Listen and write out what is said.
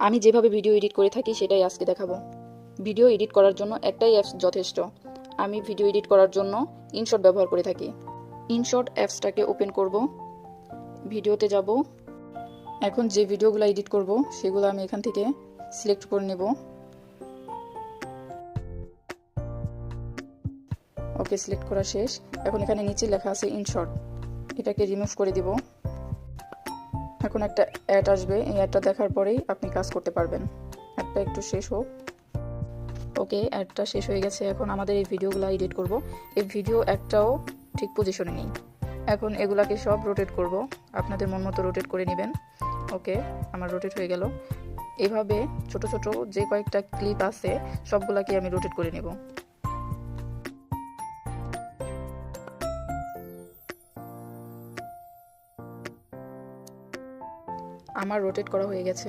আমি যেভাবে video edit করে থাকি সেটাই আজকে দেখাবো। ভিডিও এডিট করার জন্য একটাই অ্যাপস যথেষ্ট। আমি ভিডিও এডিট করার জন্য ইনশট ব্যবহার করে থাকি। ইনশট অ্যাপসটাকে ওপেন করব, ভিডিওতে যাব। এখন যে ভিডিওগুলো এডিট করব সেগুলো আমি এখান থেকে সিলেক্ট করে নেব। ওকে, সিলেক্ট করা শেষ। এখন এখানে নিচে লেখা আছে ইনশট, এটাকে রিমুভ করে দিব। এখন একটা অ্যাড আসবে, এই অ্যাডটা দেখার পরেই আপনি কাজ করতে পারবেন। অ্যাডটা একটু শেষ হোক। ওকে, অ্যাডটা শেষ হয়ে গেছে। এখন আমাদের এই ভিডিওগুলো এডিট করব। এই ভিডিও একটাও ঠিক পজিশনে নেই। এখন এগুলাকে সব রোটেট করব, আপনাদের মন মতো রোটেট করে নেবেন। ওকে, আমার রোটেট হয়ে গেল। এভাবে ছোট ছোট যে কয়েকটা ক্লিপ আছে সবগুলাকে আমি রোটেট করে নেব। আমার রোটেট করা হয়ে গেছে।